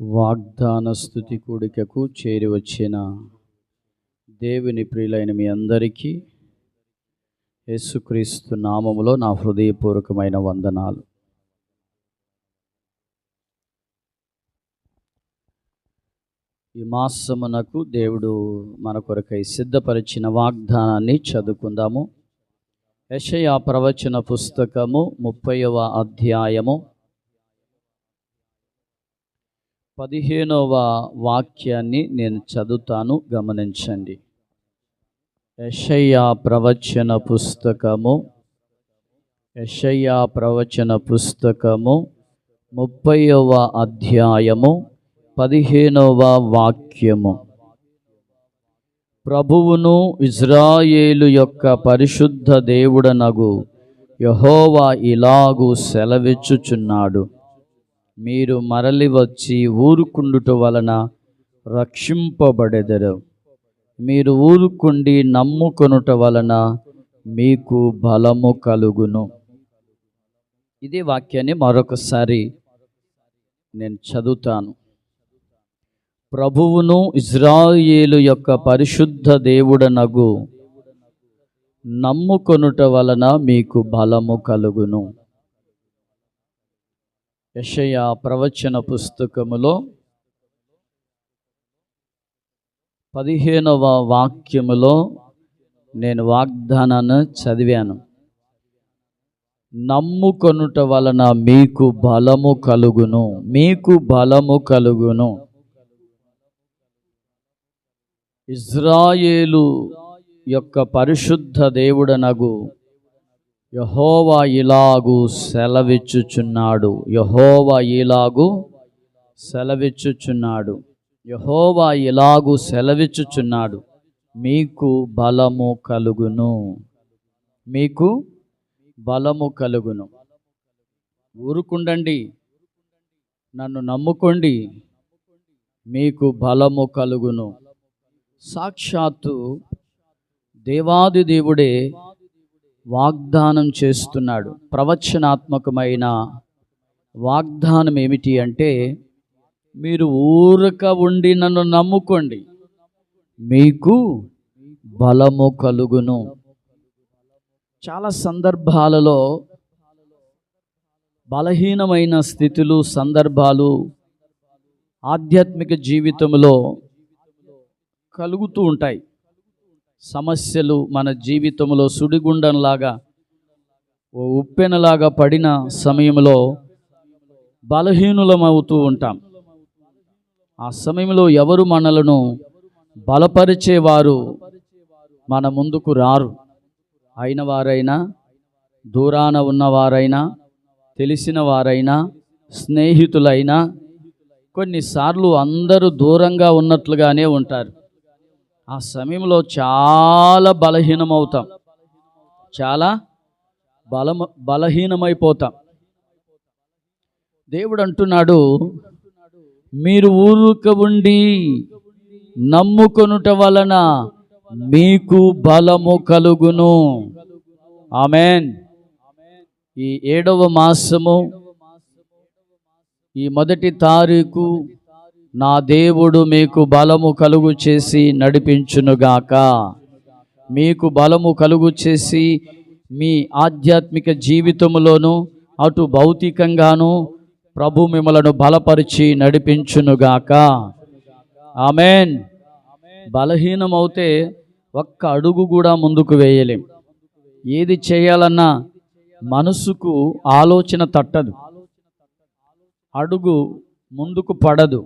వాగ్దాన స్తుతి కూడికకు చేరి వచ్చిన దేవుని ప్రియులైన మీ అందరికీ యేసుక్రీస్తు నామములో నా హృదయపూర్వకమైన వందనాలు. ఈ మాసమునకు దేవుడు మన కొరకై సిద్ధపరిచిన వాగ్దానాన్ని చదువుకుందాము. యెషయా ప్రవచన పుస్తకము 30వ అధ్యాయము 15వ వాక్యాన్ని నేను చదువుతాను, గమనించండి. యెషయా ప్రవచన పుస్తకము 30వ అధ్యాయము 15వ వాక్యము. ప్రభువును ఇజ్రాయేలు యొక్క పరిశుద్ధ దేవుడనగు యెహోవా ఇలాగు సెలవిచ్చుచున్నాడు, మీరు మరలి వచ్చి ఊరుకుండుట వలన రక్షింపబడెదరు. మీరు ఊరుకుండి నమ్ముకొనుట వలన మీకు బలము కలుగును. ఇదే వాక్యాన్ని మరొకసారి నేను చదువుతాను. ప్రభువును ఇజ్రాయేలు యొక్క పరిశుద్ధ దేవుడనగు నమ్ముకొనుట వలన మీకు బలము కలుగును. యెషయా ప్రవచన పుస్తకములో 15వ వాక్యములో నేను వాగ్దానాన్ని చదివాను. నమ్ముకొనుట వలన మీకు బలము కలుగును, మీకు బలము కలుగును. ఇజ్రాయేలు యొక్క పరిశుద్ధ దేవుడనగు యెహోవా ఇలాగు సెలవిచ్చుచున్నాడు, యెహోవా ఇలాగు సెలవిచ్చుచున్నాడు, యెహోవా ఇలాగు సెలవిచ్చుచున్నాడు, మీకు బలము కలుగును, మీకు బలము కలుగును. ఊరుకుండండి, నన్ను నమ్ముకోండి, మీకు బలము కలుగును. సాక్షాత్తు దేవాది దేవుడే వాగ్దానం చేస్తున్నాడు. ప్రవచనాత్మకమైన వాగ్దానం ఏమిటి అంటే, మీరు ఊరక ఉండి నన్ను నమ్ముకోండి, మీకు బలము కలుగును. చాలా సందర్భాలలో బలహీనమైన స్థితులు, సందర్భాలు ఆధ్యాత్మిక జీవితంలో కలుగుతూ ఉంటాయి. సమస్యలు మన జీవితంలో సుడిగుండంలాగా, ఓ ఉప్పెనలాగా పడిన సమయంలో బలహీనులమవుతూ ఉంటాం. ఆ సమయంలో ఎవరు మనలను బలపరిచేవారు మన ముందుకు రారు. అయిన వారైనా, దూరాన ఉన్నవారైనా, తెలిసిన వారైనా, స్నేహితులైనా, కొన్నిసార్లు అందరూ దూరంగా ఉన్నట్లుగానే ఉంటారు. ఆ సమయంలో చాలా బలహీనమవుతాం, చాలా బలహీనమైపోతాం. దేవుడు అంటున్నాడు, మీరు ఊరుక ఉండి నమ్ముకొనుట వలన మీకు బలము కలుగును. ఆమేన్. ఈ 7వ మాసము, ఈ 1వ తారీఖు నా దేవుడు మీకు బలము కలుగు చేసి నడిపించునుగాక. మీకు బలము కలుగు చేసి మీ ఆధ్యాత్మిక జీవితంలోను, అటు భౌతికంగాను ప్రభు మిమ్మలను బలపరిచి నడిపించునుగాక. ఆమేన్. బలహీనమవుతే ఒక్క అడుగు కూడా ముందుకు వేయలేం. ఏది చేయాలన్నా మనసుకు ఆలోచన తట్టదు, అడుగు ముందుకు పడదు.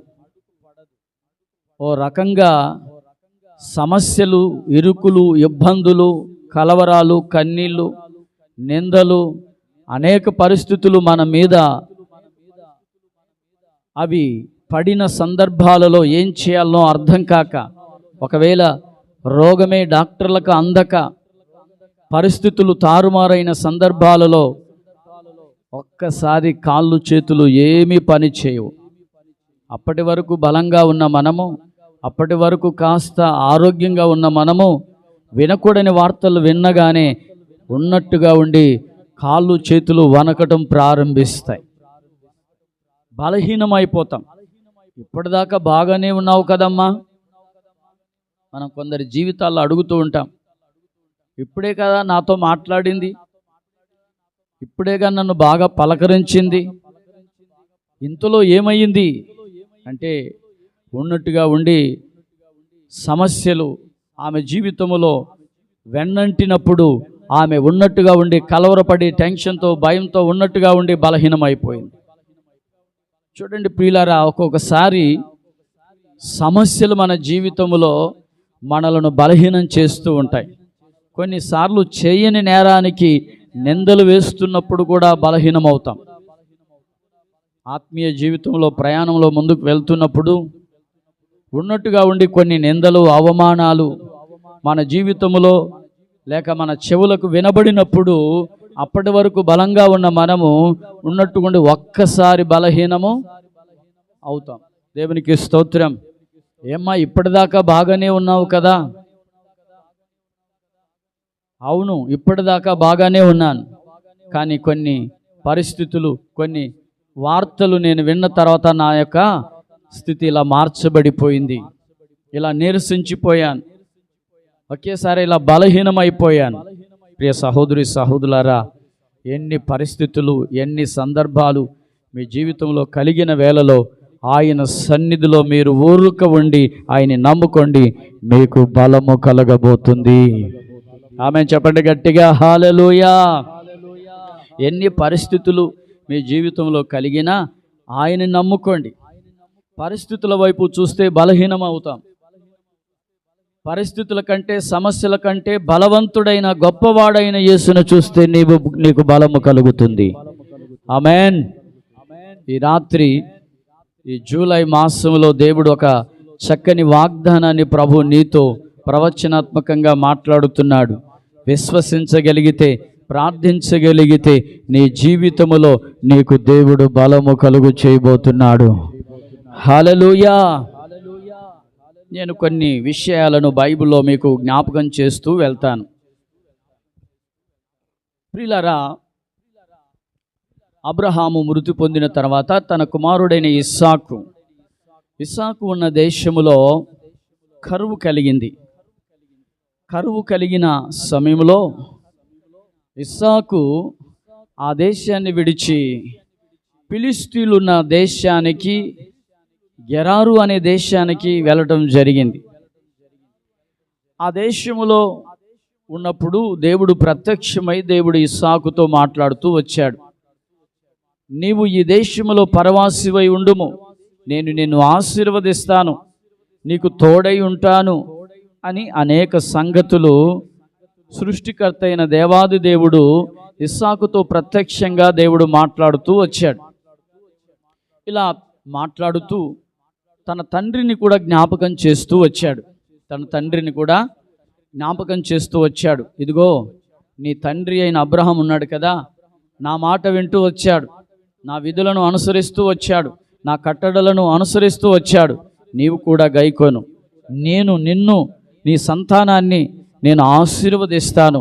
ఓ రకంగా సమస్యలు, ఇరుకులు, ఇబ్బందులు, కలవరాలు, కన్నీళ్ళు, నిందలు, అనేక పరిస్థితులు మన మీద అవి పడిన సందర్భాలలో ఏం చేయాలనో అర్థం కాక, ఒకవేళ రోగమే డాక్టర్లకు అందక పరిస్థితులు తారుమారైన సందర్భాలలో ఒక్కసారి కాళ్ళు చేతులు ఏమీ పని చేయవు. అప్పటి వరకు బలంగా ఉన్న మనము, అప్పటి వరకు కాస్త ఆరోగ్యంగా ఉన్న మనము వినకూడని వార్తలు విన్నగానే ఉన్నట్టుగా ఉండి కాళ్ళు చేతులు వణకటం ప్రారంభిస్తాయి. బలహీనమైపోతాం. ఇప్పటిదాకా బాగానే ఉన్నావు కదమ్మా. మనం కొందరి జీవితాల్లో అడుగుతూ ఉంటాం, ఇప్పుడే కదా నాతో మాట్లాడింది, ఇప్పుడేగా నన్ను బాగా పలకరించింది, ఇంతలో ఏమయ్యింది అంటే ఉన్నట్టుగా ఉండి సమస్యలు ఆమె జీవితంలో వెన్నంటినప్పుడు ఆమె ఉన్నట్టుగా ఉండి కలవరపడి టెన్షన్తో భయంతో ఉన్నట్టుగా ఉండి బలహీనమైపోయింది. చూడండి ప్రియులారా, ఒక్కొక్కసారి సమస్యలు మన జీవితంలో మనలను బలహీనం చేస్తూ ఉంటాయి. కొన్నిసార్లు చేయని నేరానికి నిందలు వేస్తున్నప్పుడు కూడా బలహీనమవుతాం. ఆత్మీయ జీవితంలో ప్రయాణంలో ముందుకు వెళ్తున్నప్పుడు ఉన్నట్టుగా ఉండి కొన్ని నిందలు అవమానాలు మన జీవితంలో లేక మన చెవులకు వినబడినప్పుడు అప్పటి వరకు బలంగా ఉన్న మనము ఉన్నట్టుగా ఒక్కసారి బలహీనము అవుతాం. దేవునికి స్తోత్రం. ఏమ్మా ఇప్పటిదాకా బాగానే ఉన్నావు కదా? అవును, ఇప్పటిదాకా బాగానే ఉన్నాను, కానీ కొన్ని పరిస్థితులు కొన్ని వార్తలు నేను విన్న తర్వాత నా యొక్క స్థితి ఇలా మార్చబడిపోయింది, ఇలా నీరసించిపోయాను, ఒకేసారి ఇలా బలహీనమైపోయాను. ప్రియ సహోదరి సహోదరులారా, ఎన్ని పరిస్థితులు ఎన్ని సందర్భాలు మీ జీవితంలో కలిగిన వేళలో ఆయన సన్నిధిలో మీరు ఊరుక ఉండి ఆయన్ని నమ్ముకోండి, మీకు బలము కలగబోతుంది. ఆమె చెప్పండి గట్టిగా హల్లెలూయా. ఎన్ని పరిస్థితులు మీ జీవితంలో కలిగినా ఆయన్ని నమ్ముకోండి. పరిస్థితుల వైపు చూస్తే బలహీనం అవుతాం. పరిస్థితుల కంటే సమస్యల కంటే బలవంతుడైన గొప్పవాడైన యేసును చూస్తే నీకు బలము కలుగుతుంది. ఆమేన్. ఈ రాత్రి ఈ జూలై మాసంలో దేవుడు ఒక చక్కని వాగ్దానాన్ని ప్రభు నీతో ప్రవచనాత్మకంగా మాట్లాడుతున్నాడు. విశ్వసించగలిగితే ప్రార్థించగలిగితే నీ జీవితములో నీకు దేవుడు బలము కలుగు చేయబోతున్నాడు. హల్లెలూయా. నేను కొన్ని విషయాలను బైబిల్లో మీకు జ్ఞాపకం చేస్తూ వెళ్తాను. ప్రియులారా, అబ్రహాము మృతి పొందిన తర్వాత తన కుమారుడైన ఇస్సాకు ఉన్న దేశములో కరువు కలిగింది. కరువు కలిగిన సమయంలో ఇస్సాకు ఆ దేశాన్ని విడిచి ఫిలిష్తీయులున్న దేశానికి గెరారు అనే దేశానికి వెళ్ళటం జరిగింది. ఆ దేశములో ఉన్నప్పుడు దేవుడు ప్రత్యక్షమై దేవుడు ఇస్సాకుతో మాట్లాడుతూ వచ్చాడు. నీవు ఈ దేశములో పరవాసివై ఉండుము, నేను నిన్ను ఆశీర్వదిస్తాను, నీకు తోడై ఉంటాను అని అనేక సంగతులు సృష్టికర్త అయిన దేవాది దేవుడు ఇస్సాకుతో ప్రత్యక్షంగా దేవుడు మాట్లాడుతూ వచ్చాడు. ఇలా మాట్లాడుతూ తన తండ్రిని కూడా జ్ఞాపకం చేస్తూ వచ్చాడు. ఇదిగో నీ తండ్రి అయిన అబ్రహాం ఉన్నాడు కదా, నా మాట వింటూ వచ్చాడు, నా విధులను అనుసరిస్తూ వచ్చాడు, నా కట్టడలను అనుసరిస్తూ వచ్చాడు, నీవు కూడా గైకోను, నేను నిన్ను నీ సంతానాన్ని నేను ఆశీర్వదిస్తాను,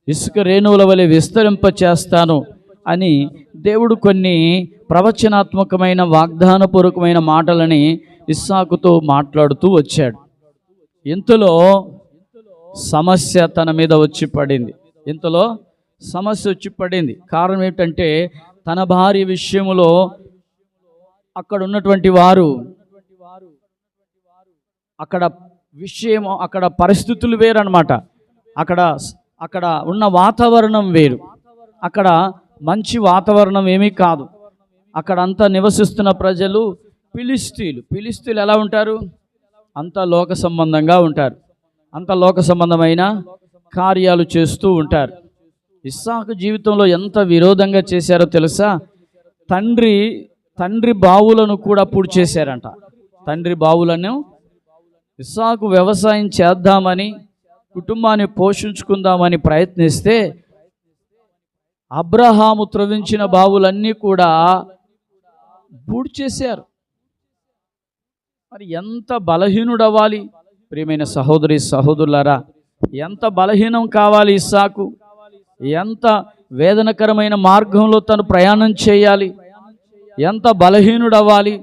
ఇసుక రేణువుల వలె విస్తరింపచేస్తాను అని దేవుడు కొన్ని ప్రవచనాత్మకమైన వాగ్దానపూర్వకమైన మాటలని ఇస్సాకుతో మాట్లాడుతూ వచ్చాడు. ఇంతలో సమస్య తన మీద వచ్చి పడింది. కారణం ఏంటంటే తన భార్య విషయములో అక్కడ ఉన్నటువంటి వారు అక్కడ పరిస్థితులు వేరన్నమాట. అక్కడ ఉన్న వాతావరణం వేరు. అక్కడ మంచి వాతావరణం ఏమీ కాదు. అక్కడంతా నివసిస్తున్న ప్రజలు ఫిలిష్తీయులు ఎలా ఉంటారు? అంతా లోక సంబంధంగా ఉంటారు, అంత లోక సంబంధమైన కార్యాలు చేస్తూ ఉంటారు. ఇస్సాకు జీవితంలో ఎంత విరోధంగా చేశారో తెలుసా? తండ్రి బావులను కూడా పూడ్చి చేశారంట. తండ్రి బావులను ఇస్సాకు వ్యవసాయం చేద్దామని కుటుంబాన్ని పోషించుకుందామని ప్రయత్నిస్తే అబ్రహాము త్రవ్వించిన బావులన్నీ కూడా పూడ్చేశారు. మరి ఎంత బలహీనుడవ్వాలి ప్రియమైన సహోదరి సహోదరులారా, ఎంత బలహీనం కావాలి ఇస్సాకు, ఎంత వేదనకరమైన మార్గంలో తను ప్రయాణం చేయాలి, ఎంత బలహీనుడవ్వాలి.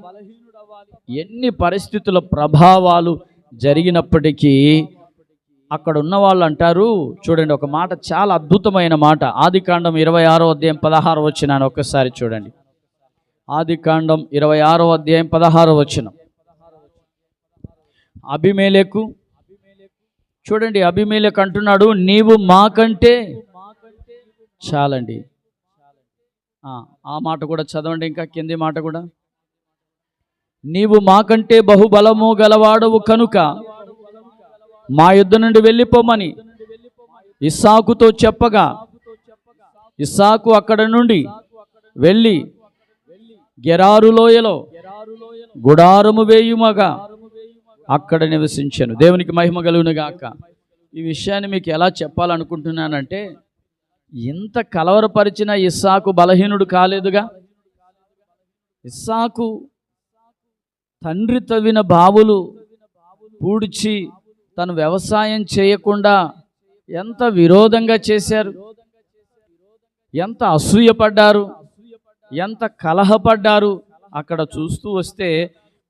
ఎన్ని పరిస్థితుల ప్రభావాలు జరిగినప్పటికీ అక్కడ ఉన్న వాళ్ళు అంటారు, చూడండి ఒక మాట, చాలా అద్భుతమైన మాట. ఆదికాండం 26వ అధ్యాయం 16వ వచనాన్ని ఒక్కసారి చూడండి. ఆదికాండం 26వ అధ్యాయం 16వ వచనం. అబీమెలెకు, చూడండి, అబీమెలెకు అంటున్నాడు, నీవు మాకంటే చాలండి. ఆ మాట కూడా చదవండి, ఇంకా కింది మాట కూడా. నీవు మాకంటే బహుబలము గలవాడవు కనుక మా యుద్ధ నుండి వెళ్ళిపోమని ఇస్సాకుతో చెప్పగా, ఇస్సాకు అక్కడ నుండి వెళ్ళి గెరారు లోయలో గుడారము వేయుమగా అక్కడ నివసించాను. దేవునికి మహిమ కలుగును గాక. ఈ విషయాన్ని మీకు ఎలా చెప్పాలనుకుంటున్నానంటే, ఇంత కలవరపరిచిన ఇస్సాకు బలహీనుడు కాలేదుగా. ఇస్సాకు తండ్రి తవ్విన బావులు పూడ్చి తను వ్యవసాయం చేయకుండా ఎంత విరోధంగా చేశారు, ఎంత అసూయపడ్డారు, ఎంత కలహపడ్డారు. అక్కడ చూస్తూ వస్తే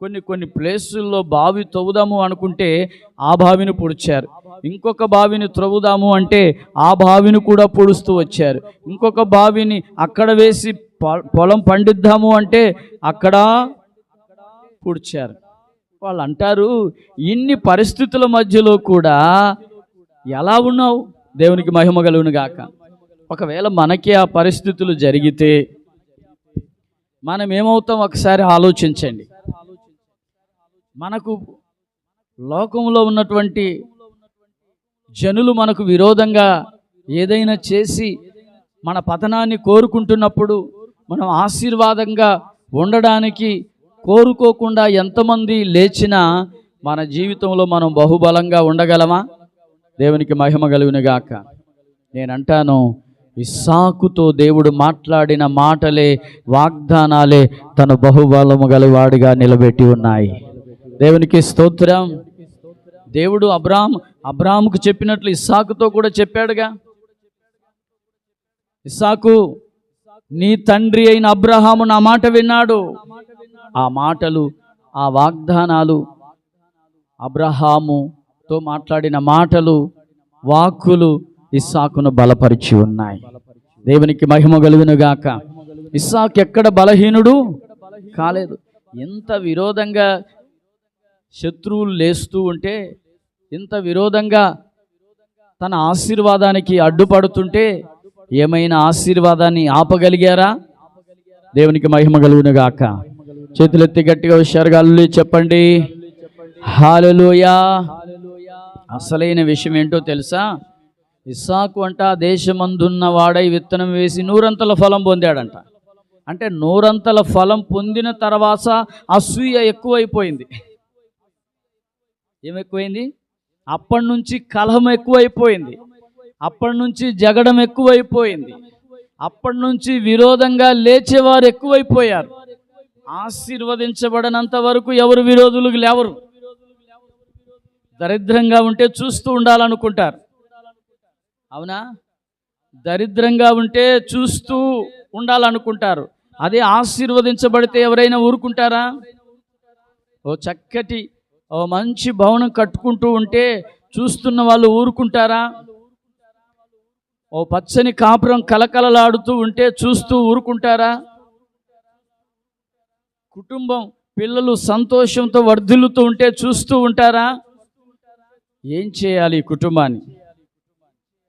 కొన్ని ప్లేసుల్లో బావి తవ్వుదాము అనుకుంటే ఆ బావిని పొడిచారు, ఇంకొక బావిని త్రవ్వుదాము అంటే ఆ బావిని కూడా పొడుస్తూ వచ్చారు, ఇంకొక బావిని అక్కడ వేసి పొలం పండిద్దాము అంటే అక్కడ పొడిచారు. వాళ్ళు అంటారు, ఇన్ని పరిస్థితుల మధ్యలో కూడా ఎలా ఉన్నావు? దేవునికి మహిమ కలుగును గాక. ఒకవేళ మనకి ఆ పరిస్థితులు జరిగితే మనం ఏమవుతాం ఒకసారి ఆలోచించండి. మనకు లోకంలో ఉన్నటువంటి జనులు మనకు విరోధంగా ఏదైనా చేసి మన పతనాన్ని కోరుకుంటున్నప్పుడు, మనం ఆశీర్వాదంగా ఉండడానికి కోరుకోకుండా ఎంతమంది లేచినా మన జీవితంలో మనం బహుబలంగా ఉండగలమా? దేవునికి మహిమ కలుగును గాక. నేనంటాను, ఇస్సాకుతో దేవుడు మాట్లాడిన మాటలే, వాగ్దానాలే తను బహుబలము గలవాడిగా నిలబెట్టి ఉన్నాయి. దేవునికి స్తోత్రం. దేవుడు అబ్రాహాముకు చెప్పినట్లు ఇస్సాకుతో కూడా చెప్పాడుగా. ఇస్సాకు, నీ తండ్రి అయిన అబ్రహాము నా మాట విన్నాడు. ఆ మాటలు, ఆ వాగ్దానాలు, అబ్రహాముతో మాట్లాడిన మాటలు, వాక్కులు ఇస్సాకును బలపరిచి ఉన్నాయి. దేవునికి మహిమ కలుగును గాక. ఇస్సాకు ఎక్కడ బలహీనుడు కాలేదు. ఎంత విరోధంగా శత్రువులు లేస్తూ ఉంటే, ఇంత విరోధంగా తన ఆశీర్వాదానికి అడ్డుపడుతుంటే ఏమైనా ఆశీర్వాదాన్ని ఆపగలిగారా? దేవునికి మహిమ కలుగును గాక. చేతులెత్తి గట్టిగా హుషారుగా హల్లెలూయా చెప్పండి. హల్లెలూయా. అసలైన విషయం ఏంటో తెలుసా? ఇస్సాకు అంట దేశమందున్న వాడై విత్తనం వేసి 100 ఫలం పొందాడంట. అంటే 100 ఫలం పొందిన తర్వాత అసూయ ఎక్కువైపోయింది. ఏమెక్కువైంది? అప్పటి నుంచి కలహం ఎక్కువైపోయింది, అప్పటి నుంచి జగడం ఎక్కువైపోయింది, అప్పటి నుంచి విరోధంగా లేచేవారు ఎక్కువైపోయారు. ఆశీర్వదించబడినంత వరకు ఎవరు విరోధులు లేవరు. దరిద్రంగా ఉంటే చూస్తూ ఉండాలనుకుంటారు, అవునా? దరిద్రంగా ఉంటే చూస్తూ ఉండాలనుకుంటారు. అదే ఆశీర్వదించబడితే ఎవరైనా ఊరుకుంటారా? ఓ మంచి భవనం కట్టుకుంటూ ఉంటే చూస్తున్న వాళ్ళు ఊరుకుంటారా? ఓ పచ్చని కాపురం కలకలలాడుతూ ఉంటే చూస్తూ ఊరుకుంటారా? కుటుంబం, పిల్లలు సంతోషంతో వర్ధిల్లుతూ ఉంటే చూస్తూ ఉంటారా? ఏం చేయాలి?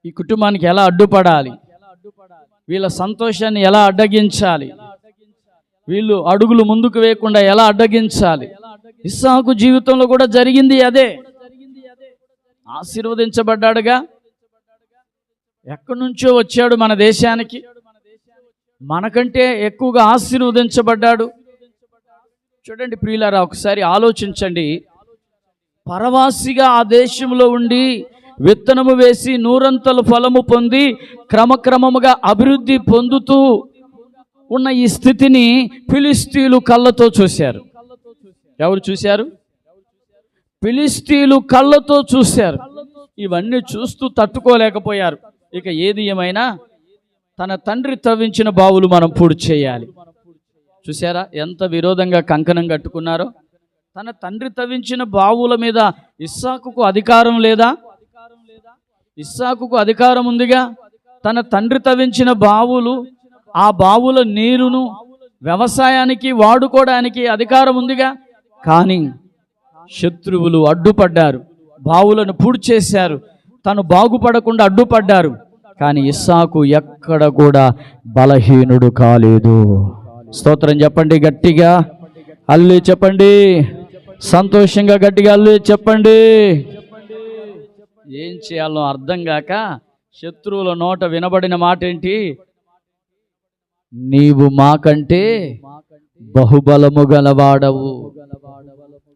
ఈ కుటుంబానికి ఎలా అడ్డుపడాలి? వీళ్ళ సంతోషాన్ని ఎలా అడ్డగించాలి? వీళ్ళు అడుగులు ముందుకు వేయకుండా ఎలా అడ్డగించాలి? ఇస్సాకు జీవితంలో కూడా జరిగింది అదే. ఆశీర్వదించబడ్డాడుగా, ఎక్కడి నుంచో వచ్చాడు మన దేశానికి, మనకంటే ఎక్కువగా ఆశీర్వదించబడ్డాడు. చూడండి ప్రియులారా, ఒకసారి ఆలోచించండి. పరవాసిగా ఆ దేశంలో ఉండి విత్తనము వేసి 100 ఫలము పొంది క్రమక్రమముగా అభివృద్ధి పొందుతూ ఉన్న ఈ స్థితిని ఫిలిస్తీయులు కళ్ళతో చూశారు. ఎవరు చూశారు? ఫిలిస్తీయులు కళ్ళతో చూశారు. ఇవన్నీ చూస్తూ తట్టుకోలేకపోయారు. ఇక ఏది ఏమైనా తన తండ్రి తవ్వించిన బావులు మనం పూర్తి చేయాలి. చూసారా ఎంత విరోధంగా కంకణం కట్టుకున్నారో? తన తండ్రి తవ్వించిన బావుల మీద ఇస్సాకుకు అధికారం లేదా? ఇస్సాకుకు అధికారం ఉందిగా. తన తండ్రి తవ్వించిన బావులు, ఆ బావుల నీరును వ్యవసాయానికి వాడుకోవడానికి అధికారం ఉందిగా. కానీ శత్రువులు అడ్డుపడ్డారు, బావులను పూడ్చేశారు, తను బాగుపడకుండా అడ్డుపడ్డారు. కానీ ఇస్సాకు ఎక్కడ కూడా బలహీనుడు కాలేదు. స్తోత్రం చెప్పండి గట్టిగా, అల్లి చెప్పండి, సంతోషంగా గట్టిగా అల్లి చెప్పండి. ఏం చేయాలో అర్థం కాక శత్రువుల నోట వినబడిన మాట ఏంటి? నీవు మాకంటే బహుబలము గలవాడవు.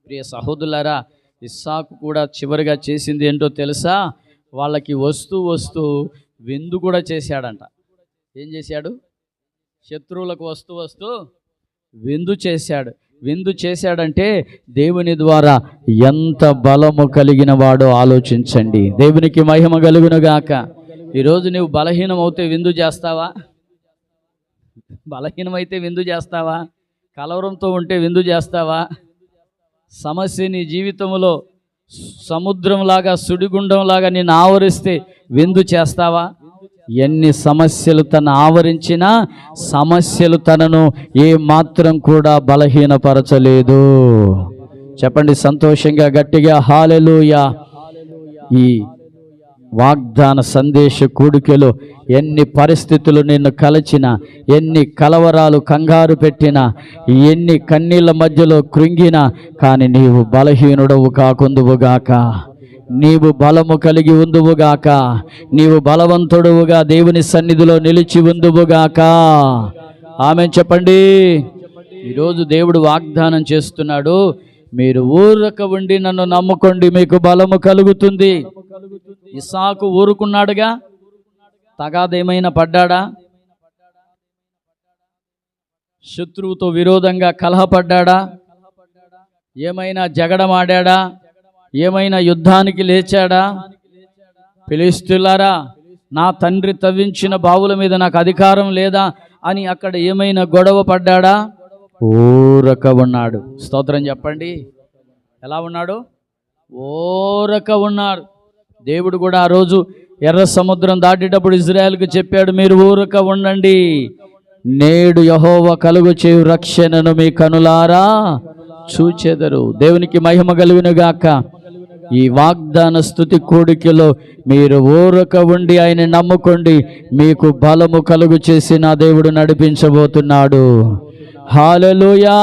ప్రియ సహోదరులారా, ఇస్సాకు కూడా చివరిగా చేసింది ఏంటో తెలుసా? వాళ్ళకి వస్తూ విందు కూడా చేశాడంట. ఏం చేశాడు? శత్రువులకు వస్తూ విందు చేశాడు. విందు చేశాడంటే దేవుని ద్వారా ఎంత బలము కలిగిన వాడో ఆలోచించండి. దేవునికి మహిమ కలుగునుగాక. ఈరోజు నువ్వు బలహీనమవుతే విందు చేస్తావా? బలహీనమైతే విందు చేస్తావా? కలవరంతో ఉంటే విందు చేస్తావా? సమస్య నీ జీవితంలో సముద్రంలాగా, సుడిగుండంలాగా నిన్ను ఆవరిస్తే విందు చేస్తావా? ఎన్ని సమస్యలు తను ఆవరించినా సమస్యలు తనను ఏ మాత్రం కూడా బలహీనపరచలేదు. చెప్పండి సంతోషంగా గట్టిగా హల్లెలూయా. ఈ వాగ్దాన సందేశ కూడికలో ఎన్ని పరిస్థితులు నిన్ను కలచినా, ఎన్ని కలవరాలు కంగారు పెట్టినా, ఎన్ని కన్నీళ్ళ మధ్యలో కృంగినా, కానీ నీవు బలహీనుడవు కాకుందువుగాక, నీవు బలము కలిగి ఉందువుగాక, నీవు బలవంతుడువుగా దేవుని సన్నిధిలో నిలిచి ఉందువుగాక. ఆమేన్ చెప్పండి. ఈరోజు దేవుడు వాగ్దానం చేస్తున్నాడు, మీరు ఊరక ఉండి నన్ను నమ్ముకోండి, మీకు బలము కలుగుతుంది. ఇస్సాకు ఊరుకున్నాడుగా. తగాదేమైనా పడ్డాడా? శత్రువుతో విరోధంగా కలహపడ్డాడా? ఏమైనా జగడమాడా? ఏమైనా యుద్ధానికి లేచాడా? ఫిలిష్తీయులారా, నా తండ్రి తవ్వించిన బావుల మీద నాకు అధికారం లేదా అని అక్కడ ఏమైనా గొడవ పడ్డాడా? ఊరక ఉన్నాడు. స్తోత్రం చెప్పండి. ఎలా ఉన్నాడు? ఊరక ఉన్నాడు. దేవుడు కూడా ఆ రోజు ఎర్ర సముద్రం దాటేటప్పుడు ఇజ్రాయెల్కి చెప్పాడు, మీరు ఊరక ఉండండి, నేడు యెహోవా కలుగు చేయు రక్షణను మీ కనులారా చూచెదరు. దేవునికి మహిమ కలుగునుగాక. ఈ వాగ్దాన స్తుతి కోడికలో మీరు ఊరక ఉండి ఆయన నమ్ముకోండి, మీకు బలము కలుగు చేసి నా దేవుడు నడిపించబోతున్నాడు. హల్లెలూయా.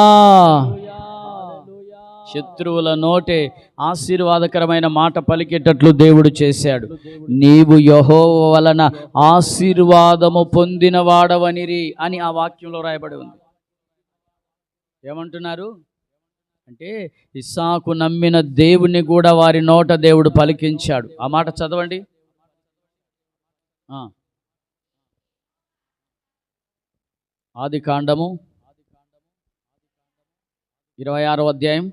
శత్రువుల నోటే ఆశీర్వాదకరమైన మాట పలికేటట్లు దేవుడు చేశాడు. నీవు యెహోవా వలన ఆశీర్వాదము పొందిన వాడవనిరి అని ఆ వాక్యంలో రాయబడి ఉంది. ఏమంటున్నారు అంటే, ఇస్సాకు నమ్మిన దేవుని కూడా వారి నోట దేవుడు పలికించాడు. ఆ మాట చదవండి. ఆదికాండము 26వ అధ్యాయం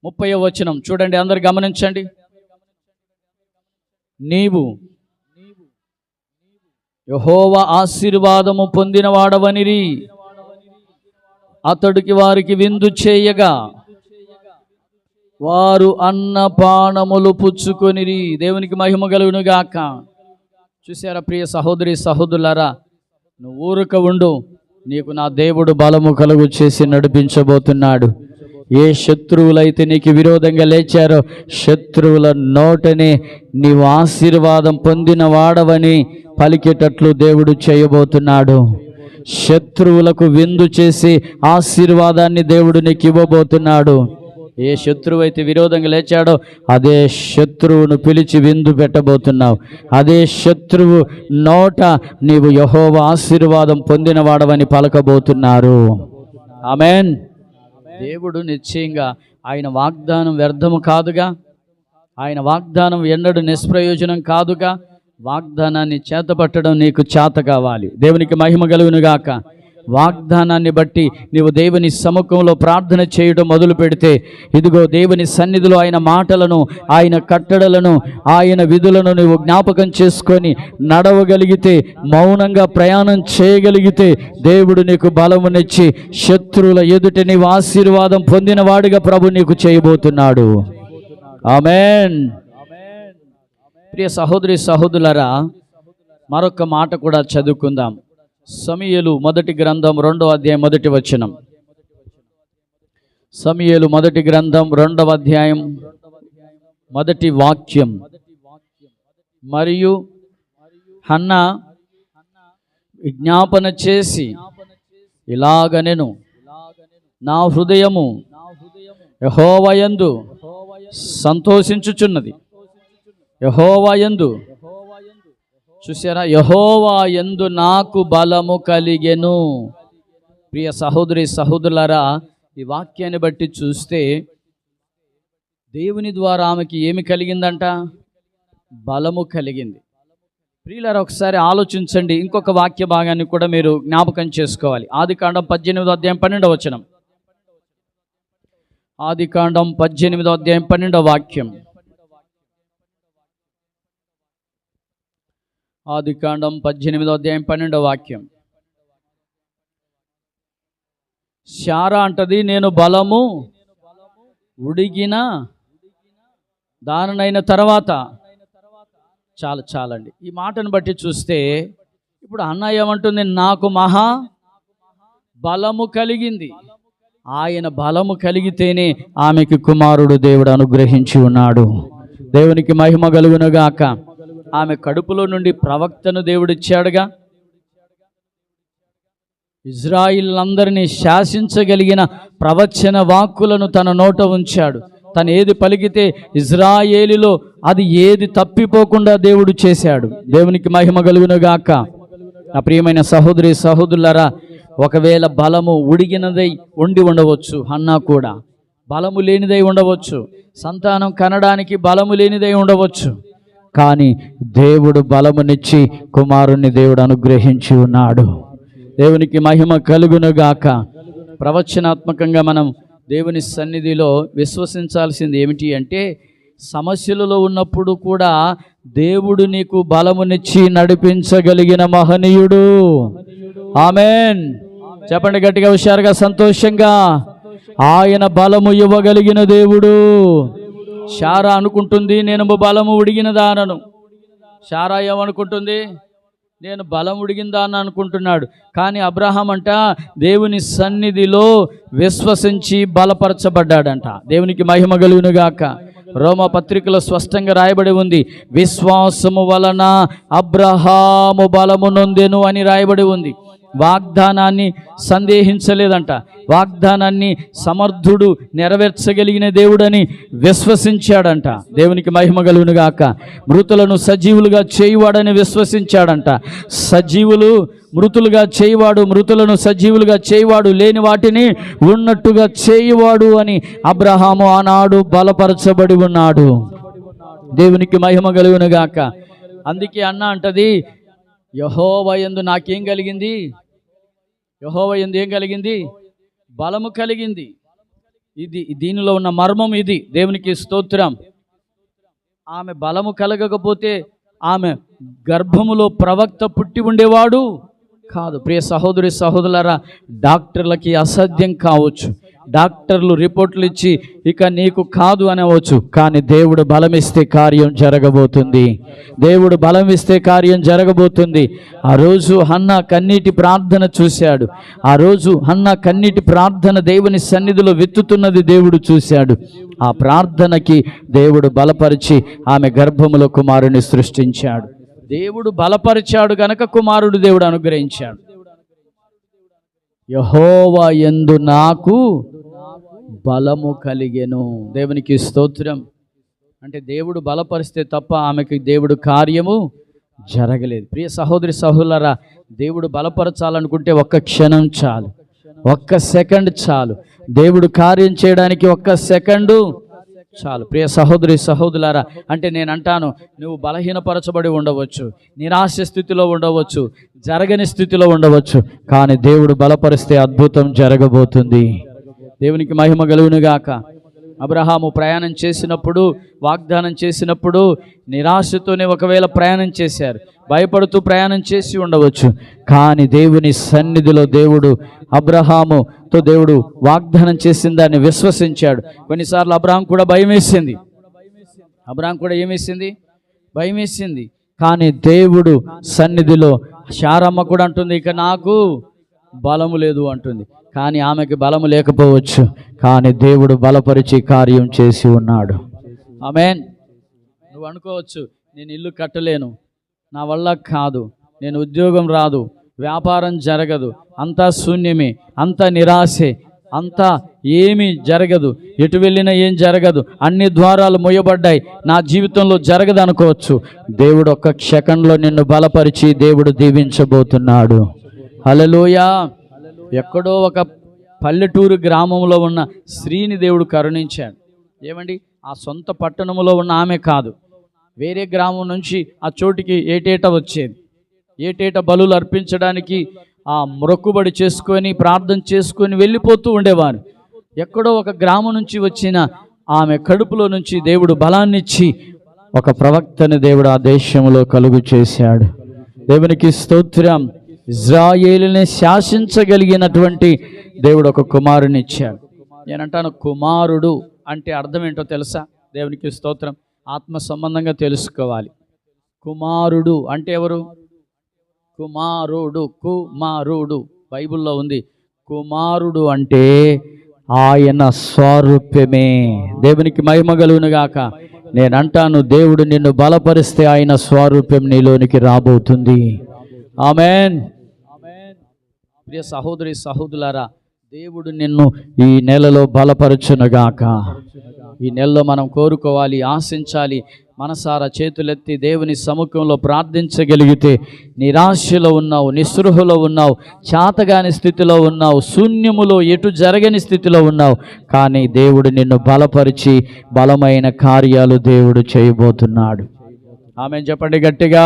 30వ వచనం చూడండి, అందరు గమనించండి. నీవు యెహోవా ఆశీర్వాదము పొందిన వాడవనిరి, అతడికి వారికి విందు చేయగా వారు అన్నపానములు పుచ్చుకొనిరి. దేవునికి మహిమ కలుగునుగాక. చూసారా ప్రియ సహోదరి సహోదరులారా, నువ్వు ఊరక ఉండు, నీకు నా దేవుడు బలము కలుగు చేసి నడిపించబోతున్నాడు. ఏ శత్రువులైతే నీకు విరోధంగా లేచారో శత్రువుల నోటనే నీవు ఆశీర్వాదం పొందిన వాడవని పలికేటట్లు దేవుడు చేయబోతున్నాడు. శత్రువులకు విందు చేసి ఆశీర్వాదాన్ని దేవుడు నీకు ఇవ్వబోతున్నాడు. ఏ శత్రువు అయితే విరోధంగా లేచాడో అదే శత్రువును పిలిచి విందు పెట్టబోతున్నావు. అదే శత్రువు నోట నీవు యెహోవా ఆశీర్వాదం పొందిన వాడవని పలకబోతున్నారు. ఆమేన్. దేవుడు నిశ్చయంగా ఆయన వాగ్దానం వ్యర్థము కాదుగా, ఆయన వాగ్దానం ఎన్నడూ నిష్ప్రయోజనం కాదుగా. వాగ్దానాన్ని చేతపట్టడం నీకు చేత కావాలి. దేవునికి మహిమ కలుగునుగాక. వాగ్దానాన్ని బట్టి నీవు దేవుని సముఖంలో ప్రార్థన చేయడం మొదలు పెడితే, ఇదిగో దేవుని సన్నిధిలో ఆయన మాటలను, ఆయన కట్టడలను, ఆయన విధులను నువ్వు జ్ఞాపకం చేసుకొని నడవగలిగితే, మౌనంగా ప్రయాణం చేయగలిగితే, దేవుడు నీకు బలమునిచ్చి శత్రువుల ఎదుట నీవు ఆశీర్వాదం పొందిన వాడిగా ప్రభు నీకు చేయబోతున్నాడు. ఆమేన్. ప్రియ సహోదరి సహోదరులారా, మరొక మాట కూడా చదువుకుందాం. సమూయేలు మొదటి గ్రంథం 2వ అధ్యాయం మొదటి వచనం. సమూయేలు మొదటి గ్రంథం 2వ అధ్యాయం మొదటి వాక్యం. మరియు హన్నా విజ్ఞాపన చేసి ఇలాగనెను, నా హృదయము యెహోవాయందు సంతోషించుచున్నది. యెహోవాయందు, చూసారా, యెహోవాయందు నాకు బలము కలిగెను. ప్రియ సహోదరి సహోదరులారా, ఈ వాక్యాన్ని బట్టి చూస్తే దేవుని ద్వారా ఆమెకి ఏమి కలిగిందంట? బలము కలిగింది. ప్రియులారా, ఒకసారి ఆలోచించండి. ఇంకొక వాక్య భాగాన్ని కూడా మీరు జ్ఞాపకం చేసుకోవాలి. ఆదికాండం 18వ అధ్యాయం 12వ వచనం. ఆదికాండం 18వ అధ్యాయం 12వ వాక్యం. ఆదికాండం 18వ అధ్యాయం 12వ వాక్యం. శారా అంటది, నేను బలము ఉడిగిన దానినైన తర్వాత. చాలండి. ఈ మాటను బట్టి చూస్తే ఇప్పుడు అన్న ఏమంటుంది? నాకు మహా బలము కలిగింది. ఆయన బలము కలిగితేనే ఆమెకి కుమారుడు దేవుడు అనుగ్రహించి ఉన్నాడు. దేవునికి మహిమ కలుగునుగాక. ఆమె కడుపులో నుండి ప్రవక్తను దేవుడిచ్చాడుగా. ఇజ్రాయిలందరినీ శాసించగలిగిన ప్రవచన వాక్కులను తన నోట ఉంచాడు. తను ఏది పలికితే ఇజ్రాయేలులో అది ఏది తప్పిపోకుండా దేవుడు చేశాడు. దేవునికి మహిమ కలుగునుగాక. నా ప్రియమైన సహోదరి సహోదరులారా, ఒకవేళ బలము ఉడిగినదై ఉండి ఉండవచ్చు, హన్నా కూడా బలము లేనిదై ఉండవచ్చు, సంతానం కనడానికి బలము లేనిదై ఉండవచ్చు, కానీ దేవుడు బలమునిచ్చి కుమారుణ్ణి దేవుడు అనుగ్రహించి ఉన్నాడు. దేవునికి మహిమ కలుగునుగాక. ప్రవచనాత్మకంగా మనం దేవుని సన్నిధిలో విశ్వసించాల్సింది ఏమిటి అంటే, సమస్యలలో ఉన్నప్పుడు కూడా దేవుడు నీకు బలమునిచ్చి నడిపించగలిగిన మహనీయుడు. ఆమేన్. చెప్పండి గట్టిగా, హుషారుగా, సంతోషంగా. ఆయన బలము ఇవ్వగలిగిన దేవుడు. శారా అనుకుంటుంది, నేను బలము ఉడిగినదానను. శారా ఏమనుకుంటుంది? నేను బలం ఉడిగిందాన్ని అనుకుంటున్నాడు. కానీ అబ్రహాం అంట దేవుని సన్నిధిలో విశ్వసించి బలపరచబడ్డాడంట. దేవునికి మహిమ కలుగునుగాక. రోమా పత్రికలో స్పష్టంగా రాయబడి ఉంది, విశ్వాసము వలన అబ్రహాము బలము నొందెను అని రాయబడి ఉంది. వాగ్దానాన్ని సందేహించలేదంట. వాగ్దానాన్ని సమర్థుడు నెరవేర్చగలిగిన దేవుడని విశ్వసించాడంట. దేవునికి మహిమ కలుగునుగాక. మృతులను సజీవులుగా చేయువాడని విశ్వసించాడంట. సజీవులు మృతులుగా చేయువాడు, మృతులను సజీవులుగా చేయువాడు, లేని వాటిని ఉన్నట్టుగా చేయువాడు అని అబ్రహాము ఆనాడు బలపరచబడి ఉన్నాడు. దేవునికి మహిమ కలుగునుగాక. అందుకే అన్న అంటది, యెహోవా యందు నాకేం కలిగింది? యెహోవా యందు ఏం కలిగింది? బలము కలిగింది. దీనిలో ఉన్న మర్మం ఇది. దేవునికి స్తోత్రం. ఆమె బలము కలగకపోతే ఆమె గర్భములో ప్రవక్త పుట్టి ఉండేవాడు కాదు. ప్రియ సహోదరి సహోదరులారా, డాక్టర్లకి అసాధ్యం కావచ్చు, డాక్టర్లు రిపోర్ట్లు ఇచ్చి ఇక నీకు కాదు అనవచ్చు, కానీ దేవుడు బలమిస్తే కార్యం జరగబోతుంది. దేవుడు బలమిస్తే కార్యం జరగబోతుంది. ఆ రోజు హన్నా కన్నీటి ప్రార్థన చూశాడు. ఆ రోజు హన్నా కన్నీటి ప్రార్థన దేవుని సన్నిధిలో వెతుతున్నది దేవుడు చూశాడు. ఆ ప్రార్థనకి దేవుడు బలపరిచి ఆమె గర్భములో కుమారుని సృష్టించాడు. దేవుడు బలపరిచాడు గనక కుమారుడు దేవుడు అనుగ్రహించాడు. యెహోవా యందు నాకు బలము కలిగెను. దేవునికి స్తోత్రం. అంటే దేవుడు బలపరిస్తే తప్ప ఆమెకి దేవుడు కార్యము జరగలేదు. ప్రియ సహోదరి సహోదరులారా, దేవుడు బలపరచాలనుకుంటే ఒక్క క్షణం చాలు, ఒక్క సెకండ్ చాలు. దేవుడు కార్యం చేయడానికి ఒక్క సెకండు చాలు. ప్రియ సహోదరి సహోదరులారా, అంటే నేను అంటాను, నువ్వు బలహీనపరచబడి ఉండవచ్చు, నిరాశ స్థితిలో ఉండవచ్చు, జరగని స్థితిలో ఉండవచ్చు, కానీ దేవుడు బలపరిస్తే అద్భుతం జరగబోతుంది. దేవునికి మహిమ కలుగునుగాక. అబ్రహాము ప్రయాణం చేసినప్పుడు, వాగ్దానం చేసినప్పుడు నిరాశతోనే ఒకవేళ ప్రయాణం చేశారు, భయపడుతూ ప్రయాణం చేసి ఉండవచ్చు, కానీ దేవుని సన్నిధిలో దేవుడు అబ్రహాముతో దేవుడు వాగ్దానం చేసిన దాన్ని విశ్వసించాడు. కొన్నిసార్లు అబ్రహాం కూడా భయం వేసింది, భయం వేసింది, కానీ దేవుడు సన్నిధిలో శారమ్మ కూడా అంటుంది, ఇక నాకు బలము లేదు అంటుంది. కానీ ఆమెకి బలము లేకపోవచ్చు, కానీ దేవుడు బలపరిచి కార్యం చేసి ఉన్నాడు. ఆమేన్. నువ్వు అనుకోవచ్చు, నేను ఇల్లు కట్టలేను, నా వల్ల కాదు, నేను ఉద్యోగం రాదు, వ్యాపారం జరగదు, అంతా శూన్యమే, అంతా నిరాశే, అంతా ఏమీ జరగదు, ఎటు వెళ్ళినా ఏం జరగదు, అన్ని ద్వారాలు మూయబడ్డాయి, నా జీవితంలో జరగదు అనుకోవచ్చు. దేవుడు ఒక్క క్షణంలో నిన్ను బలపరిచి దేవుడు దీవించబోతున్నాడు. హల్లెలూయా. ఎక్కడో ఒక పల్లెటూరు గ్రామంలో ఉన్న స్త్రీని దేవుడు కరుణించాడు. ఏమండి, ఆ సొంత పట్టణంలో ఉన్న ఆమె కాదు, వేరే గ్రామం నుంచి ఆ చోటికి ఏటేటా వచ్చేది. ఏటేటా బలులు అర్పించడానికి ఆ మొక్కుబడి చేసుకొని ప్రార్థన చేసుకొని వెళ్ళిపోతూ ఉండేవారు. ఎక్కడో ఒక గ్రామం నుంచి వచ్చిన ఆమె కడుపులో నుంచి దేవుడు బలాన్నిచ్చి ఒక ప్రవక్తని దేవుడు ఆ దేశంలో కలుగు చేశాడు. దేవునికి స్తోత్రం. ఇజ్రాయేలుని శాసించగలిగినటువంటి దేవుడు ఒక కుమారుని ఇచ్చాడు. నేనంటాను, కుమారుడు అంటే అర్థం ఏంటో తెలుసా? దేవునికి స్తోత్రం. ఆత్మ సంబంధంగా తెలుసుకోవాలి. కుమారుడు అంటే ఎవరు? కుమారుడు బైబిల్లో ఉంది. కుమారుడు అంటే ఆయన స్వరూపమే. దేవునికి మహిమ కలుగునుగాక. నేనంటాను, దేవుడు నిన్ను బలపరిస్తే ఆయన స్వరూపం నీలోనికి రాబోతుంది. ఆమేన్. ప్రియ సహోదరి సహోదరులారా, దేవుడు నిన్ను ఈ నెలలో బలపరచునుగాక. ఈ నెలలో మనం కోరుకోవాలి, ఆశించాలి, మనసారా చేతులెత్తి దేవుని సముఖంలో ప్రార్థించగలిగితే, నిరాశలో ఉన్నావు, నిస్పృహలో ఉన్నావు, చాతగాని స్థితిలో ఉన్నావు, శూన్యములో ఎటు జరగని స్థితిలో ఉన్నావు, కానీ దేవుడు నిన్ను బలపరిచి బలమైన కార్యాలు దేవుడు చేయబోతున్నాడు. ఆమేన్ చెప్పండి గట్టిగా.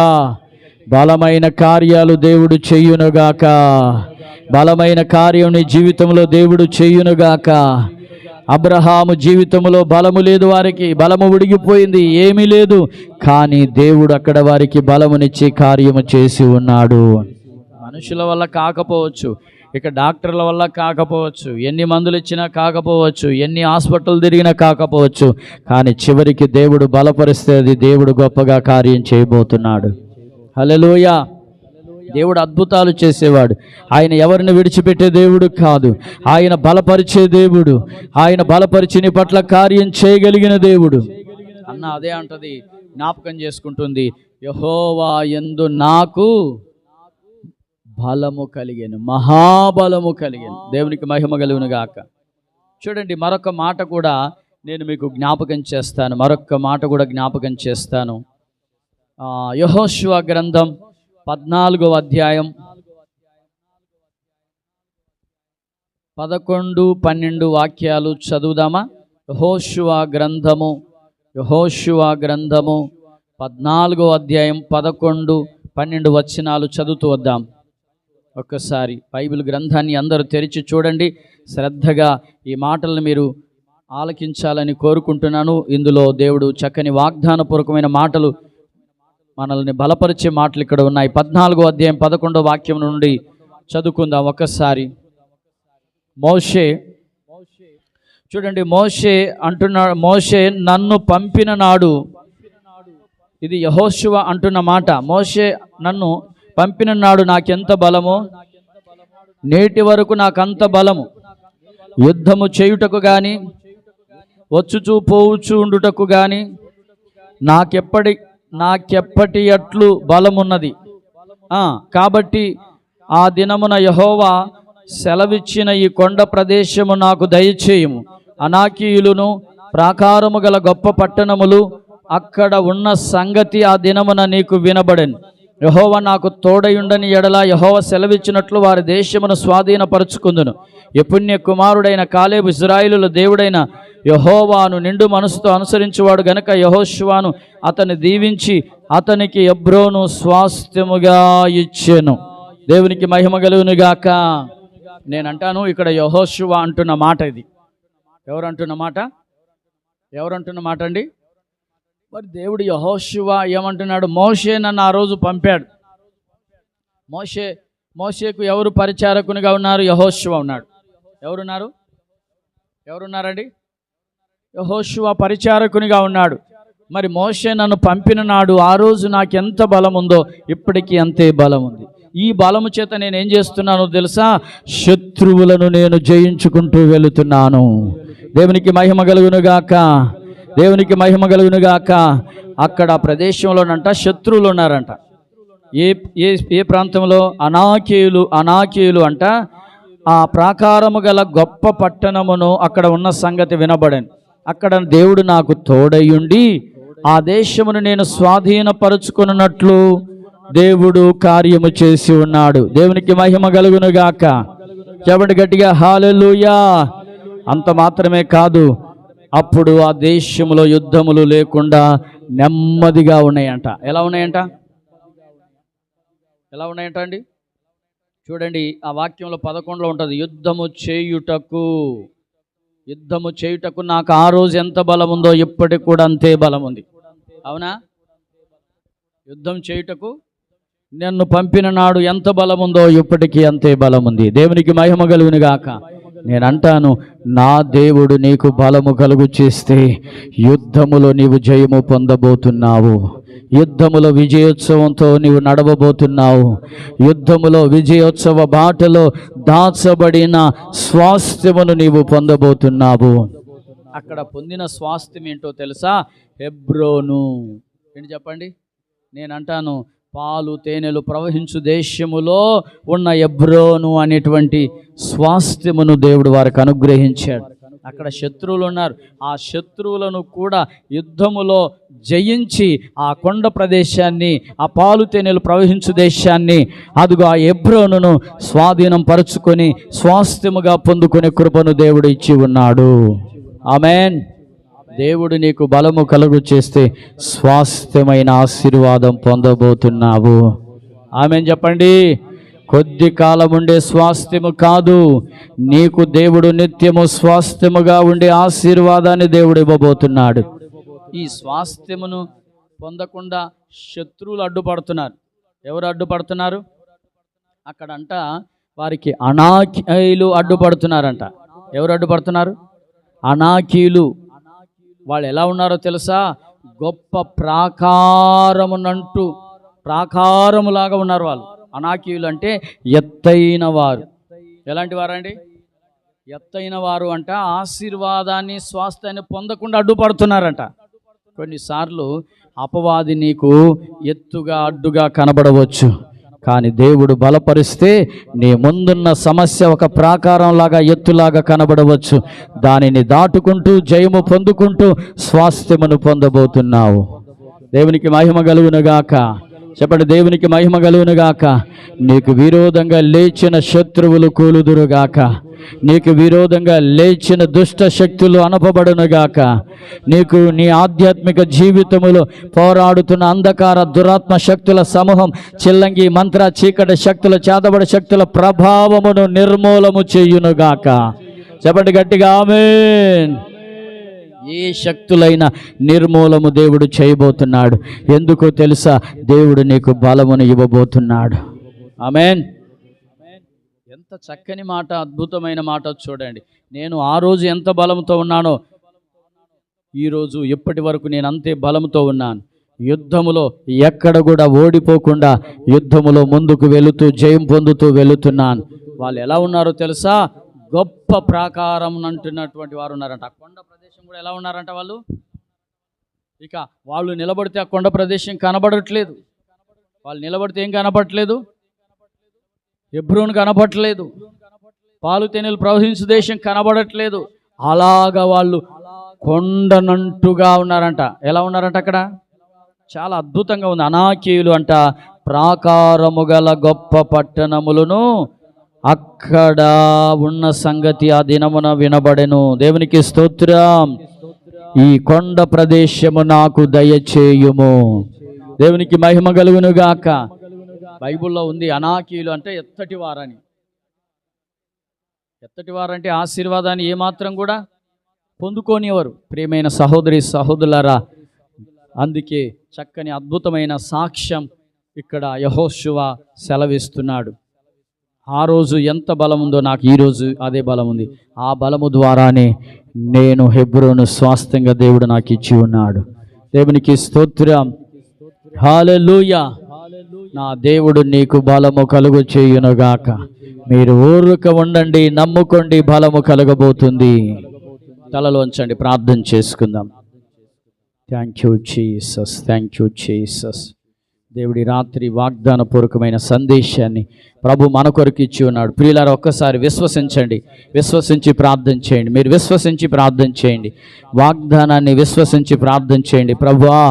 బలమైన కార్యాలు దేవుడు చేయునుగాక. బలమైన కార్యం నీ జీవితంలో దేవుడు చేయునుగాక. అబ్రహాము జీవితంలో బలము లేదు, వారికి బలము ఉడిగిపోయింది, ఏమీ లేదు, కానీ దేవుడు అక్కడ వారికి బలమునిచ్చి కార్యము చేసి ఉన్నాడు. మనుషుల వల్ల కాకపోవచ్చు, ఇక డాక్టర్ల వల్ల కాకపోవచ్చు, ఎన్ని మందులు ఇచ్చినా కాకపోవచ్చు, ఎన్ని హాస్పిటల్ తిరిగినా కాకపోవచ్చు, కానీ చివరికి దేవుడు బలపరిస్తే అది దేవుడు గొప్పగా కార్యం చేయబోతున్నాడు. హల్లెలూయా. దేవుడు అద్భుతాలు చేసేవాడు. ఆయన ఎవరిని విడిచిపెట్టే దేవుడు కాదు, ఆయన బలపరిచే దేవుడు. ఆయన బలపరిచి నీ పట్ల కార్యం చేయగలిగిన దేవుడు. అన్న అదే అంటది, జ్ఞాపకం చేసుకుంటుంది, యెహోవా యందు నాకు బలము కలిగెను, మహాబలము కలిగెను. దేవునికి మహిమ కలుగును గాక. చూడండి, మరొక మాట కూడా నేను మీకు జ్ఞాపకం చేస్తాను. యెహోషువ గ్రంథం 14వ అధ్యాయం 11, 12 వాక్యాలు చదువుదామా? యెహోషువ గ్రంథము 14వ అధ్యాయం 11, 12 వచనాలు చదువుతూ వద్దాం. ఒక్కసారి బైబిల్ గ్రంథాన్ని అందరూ తెరిచి చూడండి. శ్రద్ధగా ఈ మాటలను మీరు ఆలకించాలని కోరుకుంటున్నాను. ఇందులో దేవుడు చక్కని వాగ్దానపూర్వకమైన మాటలు, మనల్ని బలపరిచే మాటలు ఇక్కడ ఉన్నాయి. 14వ అధ్యాయం 11వ వాక్యం నుండి చదువుకుందాం ఒక్కసారి. మోషే, చూడండి, మోషే అంటున్నాడు, మోషే నన్ను పంపిన నాడు, ఇది యెహోషువ అంటున్న మాట. మోషే నన్ను పంపిన నాడు నాకెంత బలమో, నేటి వరకు నాకంత బలము, యుద్ధము చేయుటకు గాని వచ్చుచూ పోవుచూ ఉండుటకు గాని నాకెప్పటి అట్లు బలమున్నది. కాబట్టి ఆ దినమున యెహోవా సెలవిచ్చిన ఈ కొండ ప్రదేశము నాకు దయచేయము. అనాకీయులను ప్రాకారము గల గొప్ప పట్టణములు అక్కడ ఉన్న సంగతి ఆ దినమున నీకు వినబడెను. యెహోవా నాకు తోడయుండని ఎడల యెహోవా సెలవిచ్చినట్లు వారి దేశమును స్వాధీనపరుచుకుందును. యెఫున్నె కుమారుడైన కాలేబు ఇశ్రాయేలుల దేవుడైన యెహోవాను నిండు మనసుతో అనుసరించువాడు గనుక యెహోషువను అతన్ని దీవించి అతనికి హెబ్రోను స్వాస్థ్యముగా ఇచ్చెను. దేవునికి మహిమ కలుగును గాక. నేనంటాను ఇక్కడ యెహోషువ అంటున్న మాట ఇది. ఎవరంటున్న మాట అండి? మరి దేవుడు యెహోషువ ఏమంటున్నాడు? మోషే నన్ను ఆ రోజు పంపాడు. మోషేకు ఎవరు పరిచారకునిగా ఉన్నారు? యెహోషువ ఉన్నాడు. ఎవరున్నారండి? యెహోషువ పరిచారకునిగా ఉన్నాడు. మరి మోషే నన్ను పంపిన నాడు ఆ రోజు నాకు ఎంత బలం ఉందో ఇప్పటికీ అంతే బలం ఉంది. ఈ బలము చేత నేను ఏం చేస్తున్నానో తెలుసా? శత్రువులను నేను జయించుకుంటూ వెళుతున్నాను. దేవునికి మహిమ కలుగునుగాక. అక్కడ ప్రదేశంలోనంట శత్రువులు ఉన్నారంట. ఏ ప్రాంతంలో? అనాకీయులు అంట. ఆ ప్రాకారము గల గొప్ప పట్టణమును అక్కడ ఉన్న సంగతి వినబడను. అక్కడ దేవుడు నాకు తోడయుండి ఆ దేశమును నేను స్వాధీనపరుచుకున్నట్లు దేవుడు కార్యము చేసి ఉన్నాడు. దేవునికి మహిమ కలుగునుగాక. చెప్పండి గట్టిగా హల్లెలూయా. అంత మాత్రమే కాదు, అప్పుడు ఆ దేశంలో యుద్ధములు లేకుండా నెమ్మదిగా ఉన్నాయంట. ఎలా ఉన్నాయంట అండి? చూడండి, ఆ వాక్యంలో 11లో ఉంటుంది, యుద్ధము చేయుటకు నాకు ఆ రోజు ఎంత బలం ఉందో ఇప్పటికి కూడా అంతే బలం ఉంది. అవునా? యుద్ధం చేయుటకు నన్ను పంపిన నాడు ఎంత బలం ఉందో ఇప్పటికీ అంతే బలం ఉంది. దేవునికి మహిమ కలుగును గాక. నేను అంటాను, నా దేవుడు నీకు బలము కలుగు చేస్తే యుద్ధములో నీవు జయము పొందబోతున్నావు. యుద్ధములో విజయోత్సవంతో నీవు నడవబోతున్నావు. యుద్ధములో విజయోత్సవ బాటలో దాచబడిన స్వాస్థ్యమును నీవు పొందబోతున్నావు. అక్కడ పొందిన స్వాస్థ్యం ఏంటో తెలుసా? హెబ్రోను. ఏంటి చెప్పండి? నేను అంటాను, పాలు తేనెలు ప్రవహించు దేశములో ఉన్న హెబ్రోను అనేటువంటి స్వాస్థ్యమును దేవుడు వారికి అనుగ్రహించాడు. అక్కడ శత్రువులు ఉన్నారు. ఆ శత్రువులను కూడా యుద్ధములో జయించి ఆ కొండ ప్రదేశాన్ని, ఆ పాలు తేనెలు ప్రవహించు దేశాన్ని, అదుగో ఆ హెబ్రోనును స్వాధీనం పరుచుకొని స్వాస్థ్యముగా పొందుకునే కృపను దేవుడు ఇచ్చి ఉన్నాడు. ఆమేన్. దేవుడు నీకు బలము కలుగు చేస్తే స్వాస్థ్యమైన ఆశీర్వాదం పొందబోతున్నావు. ఆమేన్ చెప్పండి. కొద్ది కాలం ఉండే స్వాస్థ్యము కాదు, నీకు దేవుడు నిత్యము స్వాస్థ్యముగా ఉండే ఆశీర్వాదాన్ని దేవుడు ఇవ్వబోతున్నాడు. ఈ స్వాస్థ్యమును పొందకుండా శత్రువులు అడ్డుపడుతున్నారు. ఎవరు అడ్డుపడుతున్నారు? అక్కడంట వారికి అనాకీయులు అడ్డుపడుతున్నారంట. ఎవరు అడ్డుపడుతున్నారు? అనాకీయులు. వాళ్ళు ఎలా ఉన్నారో తెలుసా? గొప్ప ప్రాకారములాగా ఉన్నారు వాళ్ళు. అనాకీయులు అంటే ఎత్తైన వారు. ఎలాంటి వారండి? ఎత్తైన వారు అంట. ఆశీర్వాదాన్ని, స్వాస్థ్యాన్ని పొందకుండా అడ్డుపడుతున్నారంట. కొన్నిసార్లు అపవాది నీకు ఎత్తుగా అడ్డుగా కనబడవచ్చు, కానీ దేవుడు బలపరిస్తే నీ ముందున్న సమస్య ఒక ప్రాకారంలాగా ఎత్తులాగా కనబడవచ్చు. దానిని దాటుకుంటూ జయము పొందుకుంటూ స్వాస్థ్యమును పొందబోతున్నావు. దేవునికి మహిమ కలుగునుగాక. చెప్పండి, దేవునికి మహిమ కలుగునుగాక. నీకు విరోధంగా లేచిన శత్రువులు కూలుదురుగాక. నీకు విరోధంగా లేచిన దుష్ట శక్తులు అనపబడునుగాక. నీకు నీ ఆధ్యాత్మిక జీవితములో పోరాడుతున్న అంధకార దురాత్మ శక్తుల సమూహం, చిల్లంగి మంత్ర చీకటి శక్తుల, చేతబడి శక్తుల ప్రభావమును నిర్మూలము చేయునుగాక. చెప్పండి గట్టిగా ఆమేన్. ఏ శక్తులైనా నిర్మూలము దేవుడు చేయబోతున్నాడు. ఎందుకో తెలుసా? దేవుడు నీకు బలమును ఇవ్వబోతున్నాడు. ఆమేన్. ఎంత చక్కని మాట, అద్భుతమైన మాట చూడండి. నేను ఆ రోజు ఎంత బలంతో ఉన్నానో ఈరోజు ఇప్పటి వరకు నేను అంతే బలంతో ఉన్నాను. యుద్ధములో ఎక్కడ కూడా ఓడిపోకుండా యుద్ధములో ముందుకు వెళుతూ జయం పొందుతూ వెళుతున్నాను. వాళ్ళు ఎలా ఉన్నారో తెలుసా? గొప్ప ప్రాకారం అంటున్నటువంటి వారు ఉన్నారంట. ఆ కొండ ప్రదేశం కూడా ఎలా ఉన్నారంట వాళ్ళు? ఇక వాళ్ళు నిలబడితే ఆ కొండ ప్రదేశం కనబడట్లేదు. వాళ్ళు నిలబడితే ఏం కనపడట్లేదు? హెబ్రోను కనపడట్లేదు. పాలు తేనెలు ప్రవహించు దేశం కనబడట్లేదు. అలాగా వాళ్ళు కొండనంటుగా ఉన్నారంట. ఎలా ఉన్నారంట? అక్కడ చాలా అద్భుతంగా ఉంది. అనాకీయులు అంట ప్రాకారము గల గొప్ప పట్టణములను అక్కడ ఉన్న సంగతి ఆ దినమున వినబడెను. దేవునికి స్తోత్రం. ఈ కొండ ప్రదేశము నాకు దయచేయుము. దేవునికి మహిమ కలుగును గాక. బైబిల్లో ఉంది, అనాకీయులు అంటే ఎత్తటి వారని. ఎత్తటి వారంటే ఆశీర్వాదాన్ని ఏమాత్రం కూడా పొందుకోనివారు. ప్రియమైన సహోదరి సహోదరులారా, అందుకే చక్కని అద్భుతమైన సాక్ష్యం ఇక్కడ యెహోషువ సెలవిస్తున్నాడు. ఆ రోజు ఎంత బలం ఉందో నాకు ఈరోజు అదే బలం ఉంది. ఆ బలము ద్వారానే నేను హెబ్రోను స్వాస్థ్యంగా దేవుడు నాకు ఇచ్చి ఉన్నాడు. దేవునికి స్తోత్రం. హల్లెలూయా. నా దేవుడు నీకు బలము కలుగు చేయునుగాక. మీరు ఊరుక ఉండండి, నమ్ముకోండి, బలము కలగబోతుంది. తలలోంచండి, ప్రార్థన చేసుకుందాం. Thank you Jesus, thank you Jesus. దేవుడి రాత్రి వాగ్దాన పూర్వకమైన సందేశాన్ని ప్రభు మన కొరకు ఇచ్చి ఉన్నాడు. ప్రియులారా, ఒక్కసారి విశ్వసించండి, విశ్వసించి ప్రార్థన చేయండి. మీరు విశ్వసించి ప్రార్థన చేయండి, వాగ్దానాన్ని విశ్వసించి ప్రార్థన చేయండి. ప్రభువా,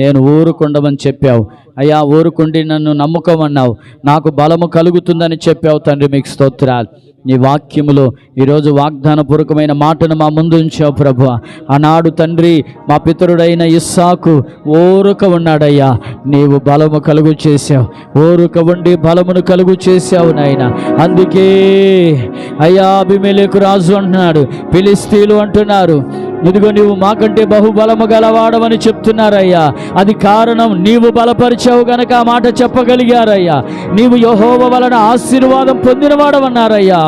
నేను ఊరుకుండమని చెప్పావు అయ్యా, ఊరుకుండి నన్ను నమ్ముకోమన్నావు, నాకు బలము కలుగుతుందని చెప్పావు తండ్రి, మీకు స్తోత్రాలు. నీ వాక్యములో ఈరోజు వాగ్దాన పూర్వకమైన మాటను మా ముందు ఉంచావు ప్రభువా. ఆనాడు తండ్రి మా పితరుడైన ఇస్సాకు ఊరుక ఉన్నాడయ్యా, నీవు బలము కలుగు చేశావు, ఊరుక ఉండి బలమును కలుగు చేశావు నాయన. అందుకే అయ్యా అబీమెలెకు రాజు అంటున్నాడు, ఫిలిష్తీయులు అంటున్నారు, ఇదిగో నీవు మాకంటే బహుబలము గలవాడవని చెప్తున్నారయ్యా. అది కారణం నీవు బలపరిచావు గనక ఆ మాట చెప్పగలిగారయ్యా. నీవు యెహోవా వలన ఆశీర్వాదం పొందినవాడవన్నారయ్యా.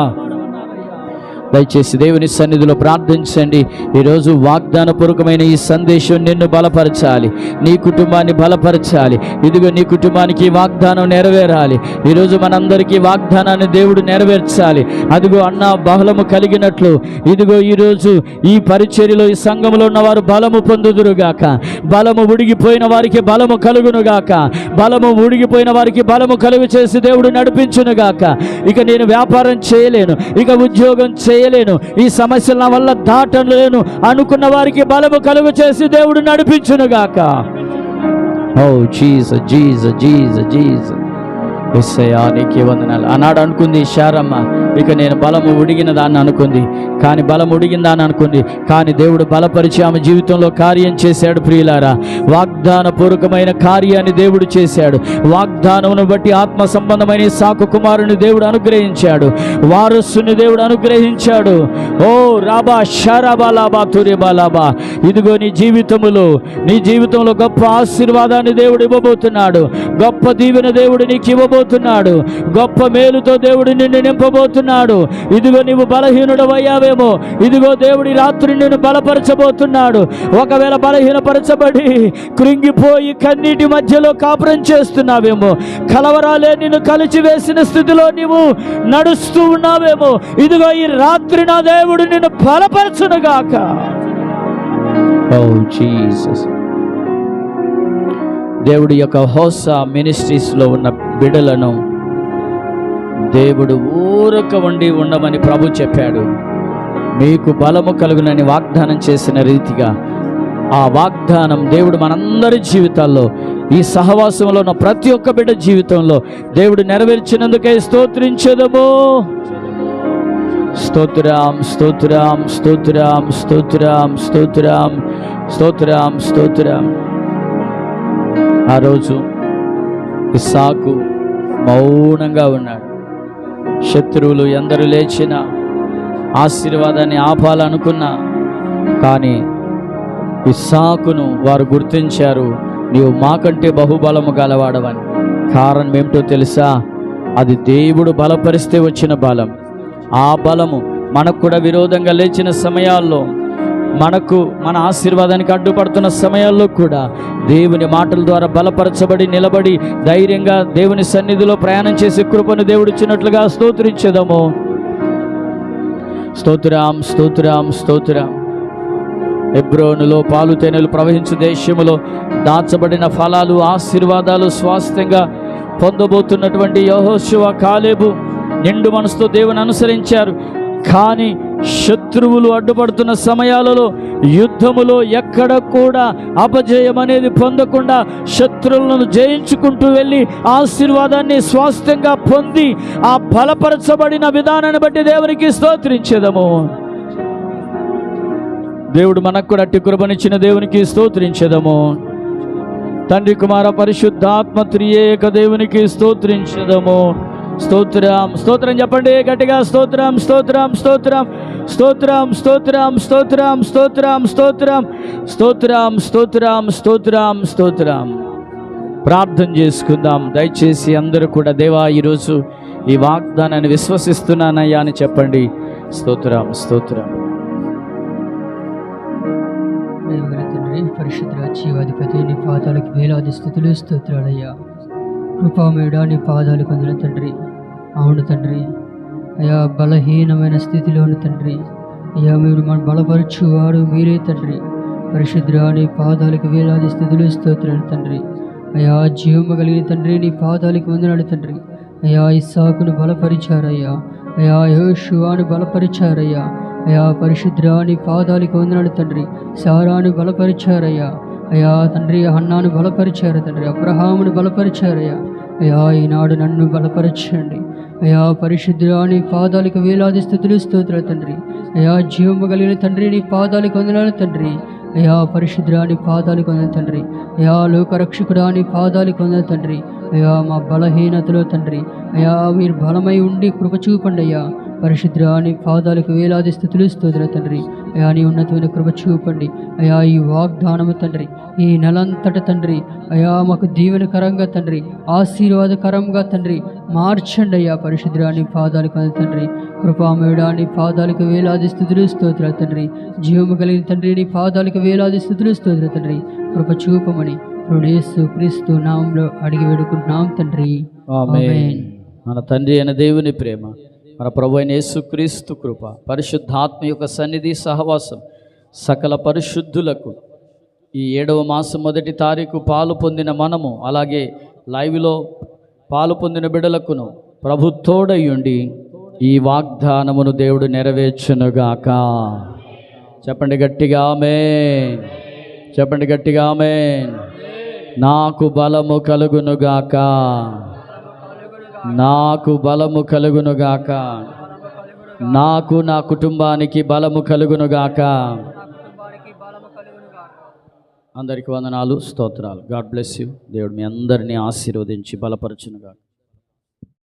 దయచేసి దేవుని సన్నిధిలో ప్రార్థించండి. ఈరోజు వాగ్దానపూర్వకమైన ఈ సందేశం నిన్ను బలపరచాలి, నీ కుటుంబాన్ని బలపరచాలి. ఇదిగో నీ కుటుంబానికి వాగ్దానం నెరవేరాలి. ఈరోజు మనందరికీ వాగ్దానాన్ని దేవుడు నెరవేర్చాలి. అదిగో అన్న బలము కలిగినట్లు ఇదిగో ఈరోజు ఈ పరిచర్యలో ఈ సంఘంలో ఉన్నవారు బలము పొందుదురుగాక. బలము ఉడిగిపోయిన వారికి బలము కలుగునుగాక. బలము ఉడిగిపోయిన వారికి బలము కలుగు చేసి దేవుడు నడిపించునుగాక. ఇక నేను వ్యాపారం చేయలేను, ఇక ఉద్యోగం చేయలేను, ఈ సమస్యల వల్ల దాటలేను అనుకున్న వారికి బలము కలుగు చేసి దేవుడు నడిపించునుగాక. ఓ జీసస్, జీసస్, జీసస్, జీసస్. యేసయ్యా నీకే వందనాలు. ఆనాడు అనుకుంది శారమ్మ, ఇక నేను బలము ఉడిగిన దాన్ని అనుకుంది, కానీ బలం ఉడిగిందా అని అనుకుంది, కానీ దేవుడు బలపరిచి ఆమె జీవితంలో కార్యం చేశాడు. ప్రియులారా, వాగ్దాన పూర్వకమైన కార్యాన్ని దేవుడు చేశాడు. వాగ్దానమును బట్టి ఆత్మ సంబంధమైన ఇస్సాకు కుమారుని దేవుడు అనుగ్రహించాడు, వారసుని దేవుడు అనుగ్రహించాడు. ఓ రాబా షారాబా లాబా తురేబా లాబా. ఇదిగో నీ జీవితంలో గొప్ప ఆశీర్వాదాన్ని దేవుడు ఇవ్వబోతున్నాడు. గొప్ప దీవెన దేవుడు నీకు ఇవ్వబోతున్నాడు. గొప్ప మేలుతో దేవుడు నిన్ను నింపబోతున్నాడు. ఇదిగో నీవు బలహీనుడవయ్యావేమో, ఇదిగో దేవుడి రాత్రి నిన్ను బలపరచబోతున్నాడు. ఒకవేళ బలహీనపరచబడి కృంగిపోయి కన్నీటి మధ్యలో కాపురం చేస్తున్నావేమో, కలవరాలే నిన్ను కలిచివేసిన స్థితిలో నీవు నడుస్తూ ఉన్నావేమో, ఇదిగో ఈ రాత్రి నా దేవుడు నిన్ను బలపరచునుగాక. ఓ జీసస్. దేవుడి యొక్క హోసా మినిస్ట్రీస్లో ఉన్న బిడ్డలను దేవుడు ఊరక ఉండమని ప్రభు చెప్పాడు. మీకు బలము కలుగునని వాగ్దానం చేసిన రీతిగా ఆ వాగ్దానం దేవుడు మనందరి జీవితాల్లో, ఈ సహవాసంలో ఉన్న ప్రతి ఒక్క బిడ్డ జీవితంలో దేవుడు నెరవేర్చినందుకే స్తోత్రించెదము. స్తోత్రం, స్తోత్రం, స్తోత్రం, స్తోత్రం, స్తోత్రం, స్తోత్రం, స్తోత్రం. ఆ రోజు ఇస్సాకు మౌనంగా ఉన్నాడు. శత్రువులు ఎందరు లేచిన ఆశీర్వాదాన్ని ఆపాలనుకున్నా, కానీ ఇస్సాకును వారు గుర్తించారు, నీవు మాకంటే బహుబలము గలవాడవని. కారణం ఏమిటో తెలుసా? అది దేవుడు బలపరిస్తే వచ్చిన బలం. ఆ బలము మనకు కూడా విరోధంగా లేచిన సమయాల్లో, మన ఆశీర్వాదానికి అడ్డుపడుతున్న సమయాల్లో కూడా దేవుని మాటల ద్వారా బలపరచబడి నిలబడి ధైర్యంగా దేవుని సన్నిధిలో ప్రయాణం చేసే కృపను దేవుడు ఇచ్చినట్లుగా స్తోత్రించెదము. స్తోత్రం, స్తోత్రం, స్తోత్రం. హెబ్రోనులో పాలు తేనెలు ప్రవహించు దేశములో దాచబడిన ఫలాలు, ఆశీర్వాదాలు స్వాస్థ్యంగా పొందబోతున్నటువంటి యెహోషువ, కాలేబు నిండు మనసుతో దేవుని అనుసరించారు. కానీ శత్రువులు అడ్డుపడుతున్న సమయాలలో యుద్ధములో ఎక్కడ కూడా అపజయం అనేది పొందకుండా శత్రువులను జయించుకుంటూ వెళ్ళి ఆశీర్వాదాన్ని స్వాస్థ్యంగా పొంది ఆ బలపరచబడిన విధానాన్ని బట్టి దేవునికి స్తోత్రించెదము. దేవుడు మనకు కూడా అట్టి కృపనిచ్చిన దేవునికి స్తోత్రించెదము. తండ్రి కుమార పరిశుద్ధాత్మ త్రియేక దేవునికి స్తోత్రించెదము. స్తోత్రం స్తోత్రం చెప్పండి గట్టిగా. స్తోత్రం స్తోత్రం స్తోత్రం స్తోత్రం స్తోత్రం స్తోత్రం స్తోత్రం స్తోత్రం స్తోత్రం స్తోత్రం స్తోత్రం స్తోత్రం. ప్రార్థన చేసుకుందాం. దయచేసి అందరూ కూడా దేవా ఈరోజు ఈ వాగ్దానాన్ని విశ్వసిస్తున్నానయ్యా అని చెప్పండి. స్తోత్రం స్తోత్రం. తండ్రి పరిశుద్ధ జీవాధిపతి నీ పాదాలకు వేలాది స్థుతులు స్తోత్రాలయ్యా. కృపామేడా నీ పాదాలు కొందరు తండ్రి. అవును తండ్రి అయ్యా, బలహీనమైన స్థితిలోని తండ్రి అయ్యా మీరు మన బలపరచువాడు మీరే తండ్రి. పరిశుద్ధ నీ పాదాలకు వేలాది స్థుతులు స్తోత్రాలు తండ్రి. అయ్యా జీవము కలిగిన తండ్రి నీ పాదాలకు వందనాలు తండ్రి. అయ్యా ఇస్సాకును బలపరిచారయ్యా. అయ్యా యోషువాను బలపరిచారయ్యా. అయ్యా పరిశుద్ధ నీ పాదాలకు వందనాలు తండ్రి. సారాను బలపరిచారయ్యా. అయ్యా తండ్రి హన్నాను బలపరిచారు తండ్రి. అబ్రహామును బలపరిచారయ్యా. అయ్యా ఈనాడు నన్ను బలపరచండి అయ్యా. పరిశుద్ధ నీ పాదాలకు వేలాది స్థుతులు స్తోత్రాలు తండ్రి. అయ్యా జీవము కలిగిన తండ్రి నీ పాదాలకు వందనాలు తండ్రి. అయ్యా పరిశుద్ధ నీ పాదాలకు వందనాలు తండ్రి. అయ్యా లోకరక్షకుడా నీ పాదాలకు వందనాలు తండ్రి. అయ్యా మా బలహీనతలో తండ్రి అయ్యా మీరు బలమై ఉండి కృప చూపండి అయ్యా. పరిశుద్ధ నీ పాదాలకు వేలాది స్థుతులు స్తోత్రాలు తండ్రి. అయ్యా నీ ఉన్నతమైన కృప చూపండి అయ్యా. ఈ వాగ్దానము తండ్రి ఈ నెలంతట తండ్రి అయ్యా మాకు దీవెనకరంగా తండ్రి ఆశీర్వాదకరంగా తండ్రి మార్చండి అయ్యా. పరిశుద్ధ నీ పాదాలకు తండ్రి. కృపామేడా నీ పాదాలకు వేలాది స్థుతులు స్తోత్రాలు తండ్రి. జీవము కలిగిన తండ్రి నీ పాదాలకు వేలాది స్థుతులు స్తోత్రాలు తండ్రి. కృప చూపమని యేసు క్రీస్తు నామంలో అడిగి వేడుకుంటున్నాం తండ్రి. ఆమేన్. మన తండ్రి అయిన దేవుని ప్రేమ, మన ప్రభు అయిన యేసుక్రీస్తు కృప, పరిశుద్ధాత్మ యొక్క సన్నిధి సహవాసం సకల పరిశుద్ధులకు ఈ 7వ మాసం 1వ తారీఖు పాలు పొందిన మనము, అలాగే లైవ్లో పాలు పొందిన బిడ్డలకును ప్రభు తోడయ్యుండి ఈ వాగ్దానమును దేవుడు నెరవేర్చునుగాక. చెప్పండి గట్టిగా ఆమేన్. చెప్పండి గట్టిగా ఆమేన్. నాకు బలము కలుగునుగాక, నాకు బలము కలుగునుగాక, నాకు నా కుటుంబానికి బలము కలుగునుగాక. అందరికీ వందనాలు, స్తోత్రాలు. God bless you. దేవుడు మీ అందరినీ ఆశీర్వదించి బలపరచునుగాక.